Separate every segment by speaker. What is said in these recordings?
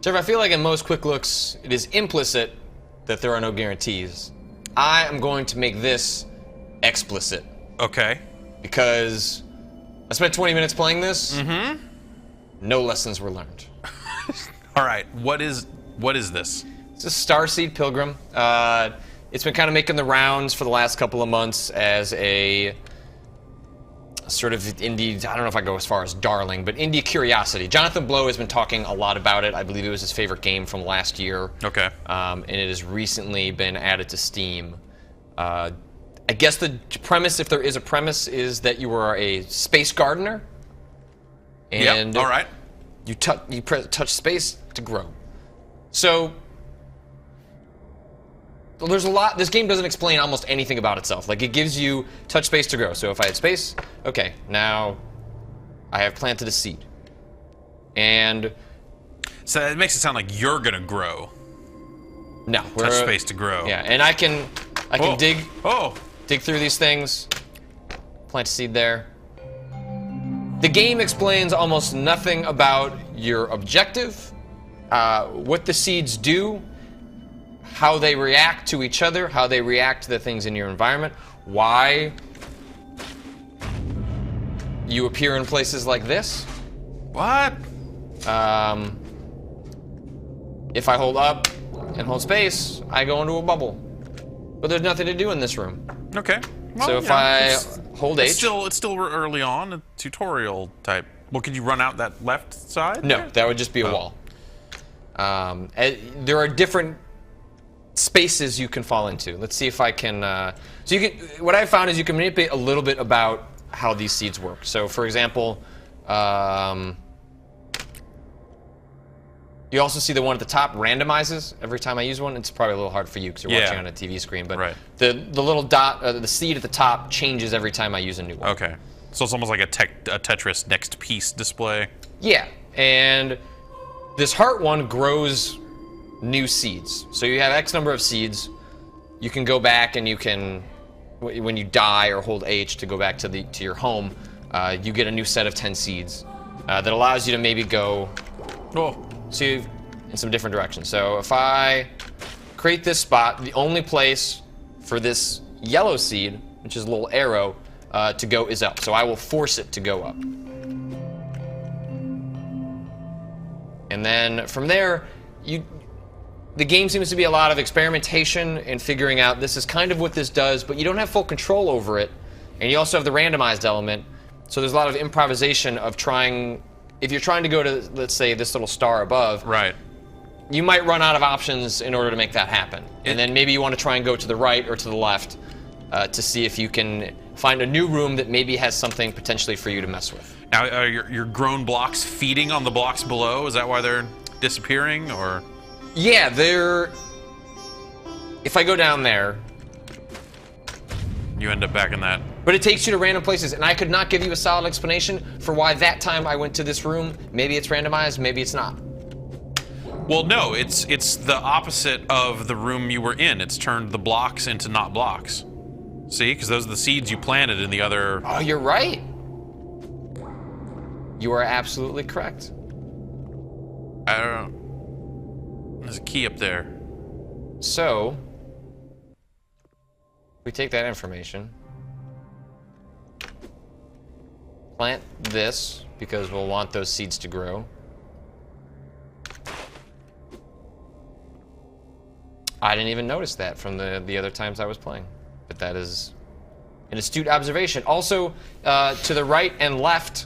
Speaker 1: So I feel like in most quick looks, it is implicit that there are no guarantees. I am going to make this explicit.
Speaker 2: Okay.
Speaker 1: Because I spent 20 minutes playing this.
Speaker 2: Mm-hmm.
Speaker 1: No lessons were learned.
Speaker 2: All right. What is this?
Speaker 1: It's a Starseed Pilgrim. It's been kind of making the rounds for the last couple of months as a sort of indie, I don't know if I go as far as darling, but indie curiosity. Jonathan Blow has been talking a lot about it. I believe it was his favorite game from last year.
Speaker 2: Okay.
Speaker 1: And it has recently been added to Steam. I guess the premise, if there is a premise, is that you are a space gardener. And
Speaker 2: all right.
Speaker 1: You touch space to grow. So there's a lot. This game doesn't explain almost anything about itself. Like, it gives you touch space to grow. So if I had space, okay, now I have planted a seed. And
Speaker 2: so it makes it sound like you're gonna grow.
Speaker 1: No,
Speaker 2: touch space to grow.
Speaker 1: Yeah, and I can dig through these things, plant a seed there. The game explains almost nothing about your objective, what the seeds do, how they react to each other, how they react to the things in your environment, why you appear in places like this.
Speaker 2: What?
Speaker 1: If I hold up and hold space, I go into a bubble. But there's nothing to do in this room.
Speaker 2: Okay. Well,
Speaker 1: so if I hold H...
Speaker 2: It's still early on, a tutorial type. Well, could you run out that left side?
Speaker 1: No, that would just be a wall. There are different spaces you can fall into. Let's see if I can... so you can. What I found is you can manipulate a little bit about how these seeds work. So, for example, you also see the one at the top randomizes every time I use one. It's probably a little hard for you because you're watching on a TV screen, but the little dot, the seed at the top changes every time I use a new one.
Speaker 2: Okay, so it's almost like a Tetris next piece display.
Speaker 1: Yeah, and this heart one grows new seeds. So you have X number of seeds. You can go back and you can, when you die or hold H to go back to your home, you get a new set of 10 seeds that allows you to maybe go in some different directions. So if I create this spot, the only place for this yellow seed, which is a little arrow, to go is up. So I will force it to go up. And then from there, the game seems to be a lot of experimentation and figuring out this is kind of what this does, but you don't have full control over it. And you also have the randomized element. So there's a lot of improvisation of trying... If you're trying to go to, let's say, this little star above, you might run out of options in order to make that happen. And then maybe you want to try and go to the right or to the left to see if you can find a new room that maybe has something potentially for you to mess with.
Speaker 2: Now, are your grown blocks feeding on the blocks below? Is that why they're disappearing, or...?
Speaker 1: Yeah, they're... If I go down there...
Speaker 2: You end up back in that.
Speaker 1: But it takes you to random places, and I could not give you a solid explanation for why that time I went to this room. Maybe it's randomized, maybe it's not.
Speaker 2: Well, no, it's the opposite of the room you were in. It's turned the blocks into not blocks. See? Because those are the seeds you planted in the other...
Speaker 1: Oh, you're right. You are absolutely correct.
Speaker 2: I don't know. There's a key up there.
Speaker 1: So... we take that information, plant this because we'll want those seeds to grow. I didn't even notice that from the other times I was playing, but that is an astute observation. Also, to the right and left,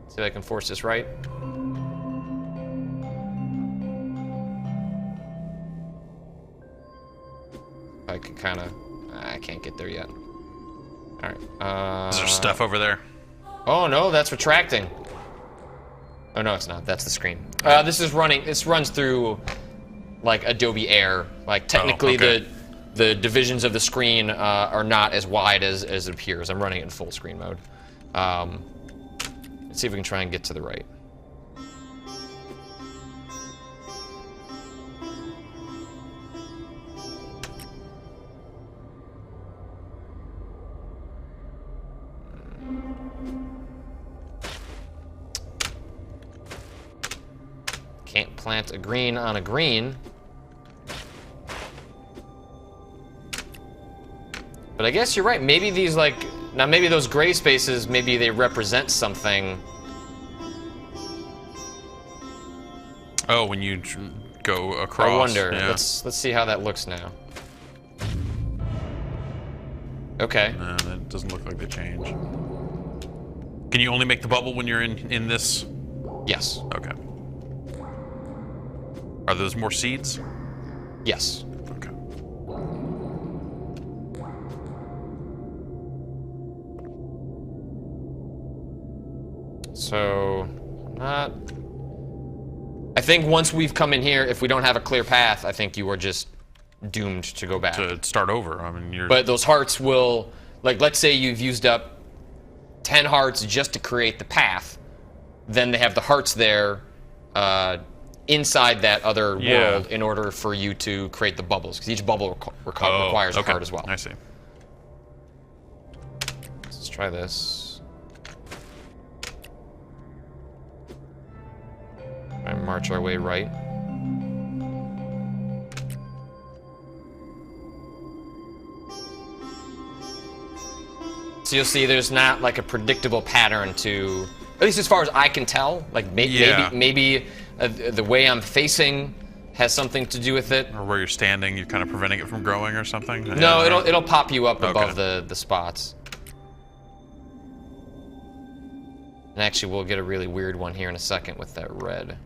Speaker 1: see if I can force this right. I can kind of... I can't get there yet. Alright.
Speaker 2: Is there stuff over there?
Speaker 1: Oh, no, that's retracting. Oh, no, it's not. That's the screen. This is running... This runs through, like, Adobe Air. Like, technically, the divisions of the screen are not as wide as it appears. I'm running it in full screen mode. Let's see if we can try and get to the right. Can't plant a green on a green. But I guess you're right. Maybe these, like... Now, maybe those gray spaces, maybe they represent something.
Speaker 2: Oh, when you go across.
Speaker 1: I wonder.
Speaker 2: Yeah.
Speaker 1: Let's see how that looks now. Okay.
Speaker 2: No, that doesn't look like they change. Can you only make the bubble when you're in this?
Speaker 1: Yes.
Speaker 2: Okay. Are those more seeds?
Speaker 1: Yes.
Speaker 2: Okay.
Speaker 1: So, not... I think once we've come in here, if we don't have a clear path, I think you are just doomed to go back.
Speaker 2: To start over. I mean, you're...
Speaker 1: But those hearts will... Like, let's say you've used up 10 hearts just to create the path. Then they have the hearts there inside that other world in order for you to create the bubbles. Because each bubble requires a heart as well.
Speaker 2: I see.
Speaker 1: Let's try this. And march our way right. So you'll see there's not like a predictable pattern to, at least as far as I can tell. Like maybe the way I'm facing has something to do with it.
Speaker 2: Or where you're standing, you're kind of preventing it from growing or something.
Speaker 1: No, it'll pop you up above the spots. And actually, we'll get a really weird one here in a second with that red.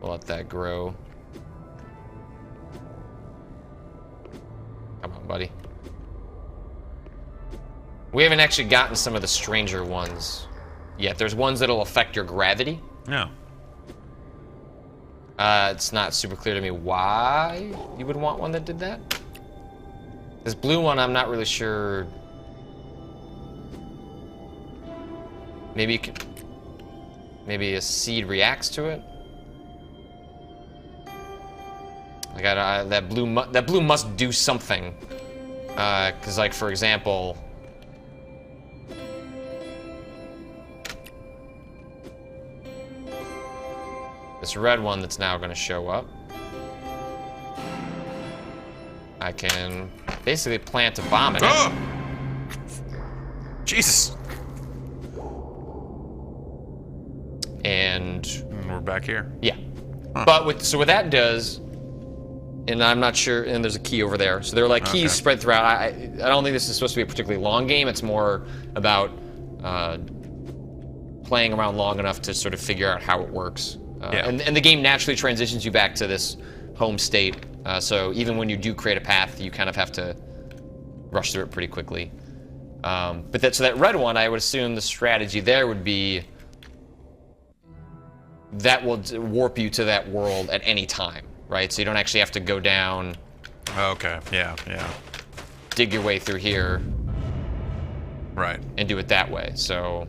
Speaker 1: We'll let that grow. Come on, buddy. We haven't actually gotten some of the stranger ones yet. There's ones that'll affect your gravity.
Speaker 2: No.
Speaker 1: It's not super clear to me why you would want one that did that. This blue one, I'm not really sure. Maybe you can, maybe a seed reacts to it. Like that blue must do something. Because like for example, this red one that's now going to show up, I can basically plant a bomb in it.
Speaker 2: Jesus.
Speaker 1: And
Speaker 2: we're back here.
Speaker 1: Yeah. But so what that does, and I'm not sure, and there's a key over there. So there are like keys spread throughout. I don't think this is supposed to be a particularly long game. It's more about playing around long enough to sort of figure out how it works. And the game naturally transitions you back to this home state. So even when you do create a path, you kind of have to rush through it pretty quickly. But so that red one, I would assume the strategy there would be that will warp you to that world at any time, right? So you don't actually have to go down.
Speaker 2: Okay. Yeah.
Speaker 1: Dig your way through here.
Speaker 2: Right.
Speaker 1: And do it that way. So.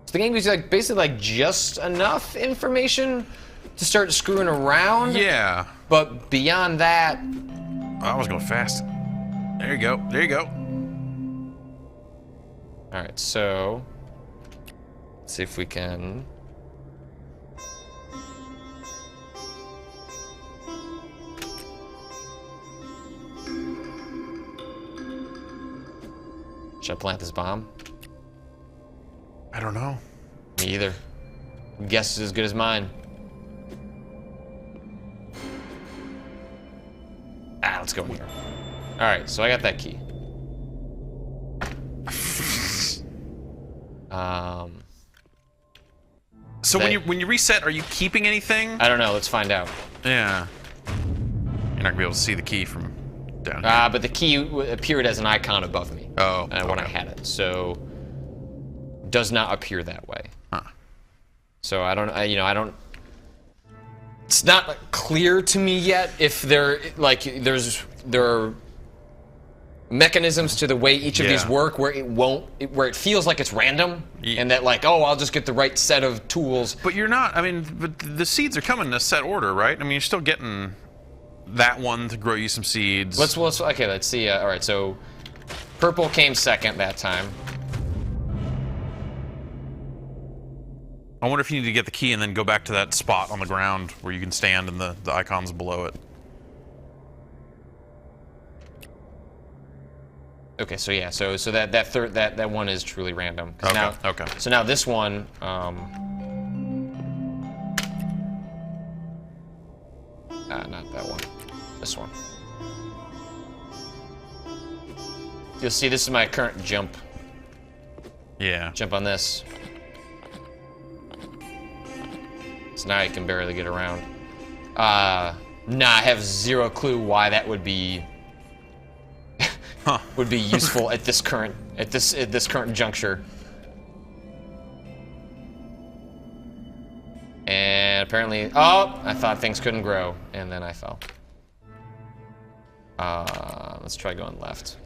Speaker 1: So the game gives you like basically like just enough information to start screwing around.
Speaker 2: Yeah.
Speaker 1: But beyond that,
Speaker 2: I was going fast. There you go. There you go.
Speaker 1: All right. So let's see if we can. Should I plant this bomb?
Speaker 2: I don't know.
Speaker 1: Me either. Guess is as good as mine. Let's go in here. All right, so I got that key.
Speaker 2: So when you reset, are you keeping anything?
Speaker 1: I don't know. Let's find out.
Speaker 2: Yeah. You're not gonna be able to see the key from down here.
Speaker 1: But the key appeared as an icon above me.
Speaker 2: Oh.
Speaker 1: When I had it, so does not appear that way.
Speaker 2: Huh.
Speaker 1: So I don't. I don't. It's not clear to me yet if there are mechanisms to the way each of these work where where it feels like it's random and that like, oh, I'll just get the right set of tools.
Speaker 2: But you're not. I mean, but the seeds are coming in a set order, right? I mean, you're still getting that one to grow you some seeds.
Speaker 1: Let's see. All right, so Purple came second that time.
Speaker 2: I wonder if you need to get the key and then go back to that spot on the ground where you can stand and the icon's below it.
Speaker 1: Okay, so yeah, so that one is truly random.
Speaker 2: Okay.
Speaker 1: Now,
Speaker 2: Okay.
Speaker 1: So now this one, not that one. This one. You'll see this is my current jump.
Speaker 2: Yeah.
Speaker 1: Jump on this. So now you can barely get around. Nah, I have zero clue why that would be would be useful at this current current juncture. And apparently, I thought things couldn't grow, and then I fell. Let's try going left.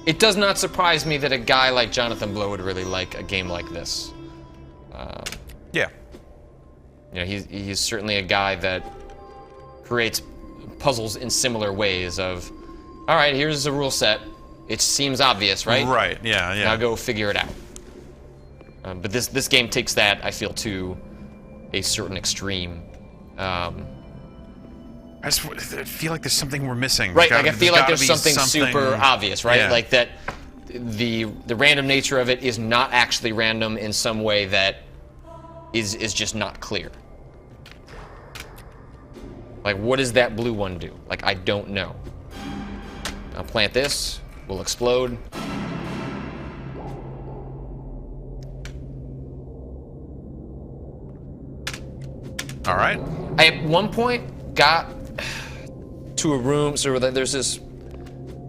Speaker 1: It does not surprise me that a guy like Jonathan Blow would really like a game like this.
Speaker 2: Yeah.
Speaker 1: You know, he's certainly a guy that creates puzzles in similar ways of, all right, here's the rule set. It seems obvious, right?
Speaker 2: Right, yeah, yeah.
Speaker 1: Now go figure it out. But this game takes that, I feel, to a certain extreme.
Speaker 2: I feel like there's something we're missing.
Speaker 1: Right, like I feel like there's something super obvious, right?
Speaker 2: Yeah.
Speaker 1: Like that the random nature of it is not actually random in some way that is just not clear. Like, what does that blue one do? Like, I don't know. I'll plant this, we'll explode.
Speaker 2: All right.
Speaker 1: I at one point got to a room, so there's this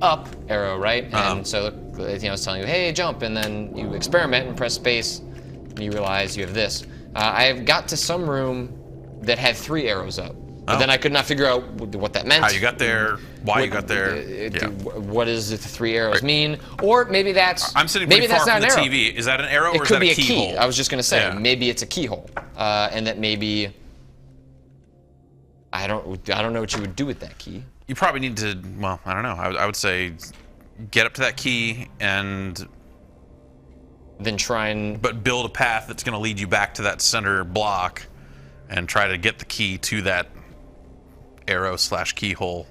Speaker 1: up arrow, right? And so, it's telling you, hey, jump, and then you experiment and press space, and you realize you have this. I got to some room that had 3 arrows up, but then I could not figure out what that meant.
Speaker 2: How you got there, why you got there.
Speaker 1: What does the 3 arrows mean? Or maybe that's
Speaker 2: I'm sitting pretty
Speaker 1: maybe
Speaker 2: far
Speaker 1: that's
Speaker 2: from
Speaker 1: not
Speaker 2: the
Speaker 1: an arrow.
Speaker 2: TV. Is that an arrow
Speaker 1: It
Speaker 2: or is
Speaker 1: could
Speaker 2: that
Speaker 1: be
Speaker 2: a
Speaker 1: a key.
Speaker 2: keyhole?
Speaker 1: I was just gonna say
Speaker 2: Yeah.
Speaker 1: maybe it's a keyhole, and that maybe I don't know what you would do with that key.
Speaker 2: You probably need to, well, I don't know. I would say get up to that key and
Speaker 1: Then try and
Speaker 2: but build a path that's going to lead you back to that center block and try to get the key to that arrow/keyhole.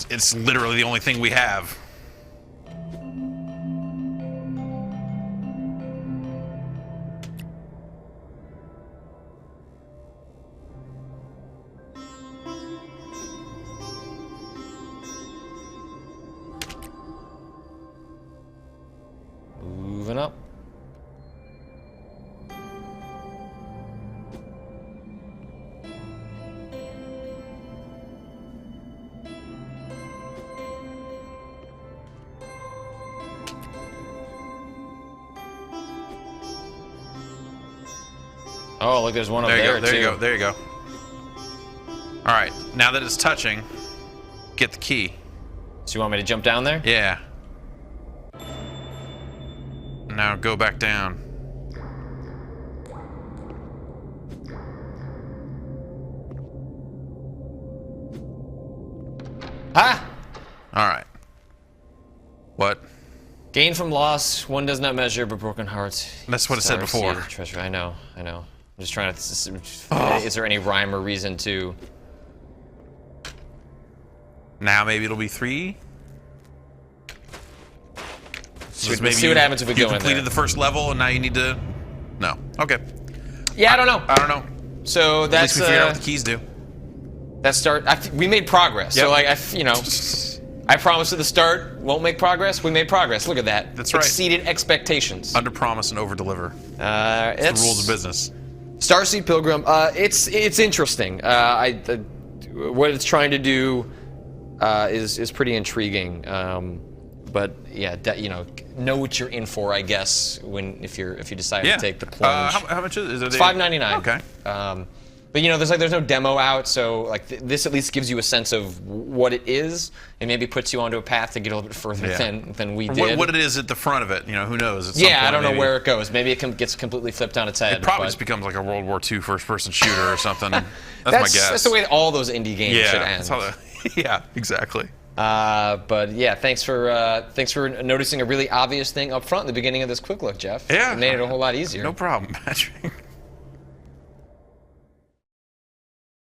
Speaker 2: It's literally the only thing we have.
Speaker 1: moving up. Oh, look, there's one up there,
Speaker 2: you go, there
Speaker 1: too.
Speaker 2: you go, there you go. All right, now that it's touching, get the key.
Speaker 1: So you want me to jump down there?
Speaker 2: Yeah. Now go back down.
Speaker 1: Ha!
Speaker 2: All right. What?
Speaker 1: Gain from loss, one does not measure, but broken hearts.
Speaker 2: That's what it said before.
Speaker 1: Starseed treasure. I know. I'm just trying to. Is there any rhyme or reason to?
Speaker 2: Now maybe it'll be 3.
Speaker 1: Let's see what happens if we go in there.
Speaker 2: You completed the first level and now you need to. No. Okay.
Speaker 1: Yeah, I don't know.
Speaker 2: I don't know.
Speaker 1: So
Speaker 2: At
Speaker 1: that's
Speaker 2: least we figured out what the keys do.
Speaker 1: we made progress.
Speaker 2: Yep.
Speaker 1: So like I promised at the start won't make progress. We made progress. Look at that.
Speaker 2: That's right.
Speaker 1: Exceeded expectations.
Speaker 2: Under promise and over deliver.
Speaker 1: It's
Speaker 2: The rules of business.
Speaker 1: Starseed Pilgrim. It's interesting. What it's trying to do is pretty intriguing. But yeah, know what you're in for, I guess. If you decide to take the plunge.
Speaker 2: How much is it?
Speaker 1: It's $5.99.
Speaker 2: Okay.
Speaker 1: But there's no demo out, so like this at least gives you a sense of what it is, and maybe puts you onto a path to get a little bit further than we did.
Speaker 2: What it is at the front of it, who knows? At some
Speaker 1: Yeah,
Speaker 2: point,
Speaker 1: I don't know
Speaker 2: maybe.
Speaker 1: where it goes. Maybe it gets completely flipped on its head.
Speaker 2: It probably just becomes like a World War II first-person shooter or something. That's my guess.
Speaker 1: That's the way all those indie games should end.
Speaker 2: That's how yeah, exactly.
Speaker 1: But yeah, thanks for noticing a really obvious thing up front in the beginning of this quick look, Jeff.
Speaker 2: Yeah,
Speaker 1: it made it a whole lot easier.
Speaker 2: No problem, Patrick.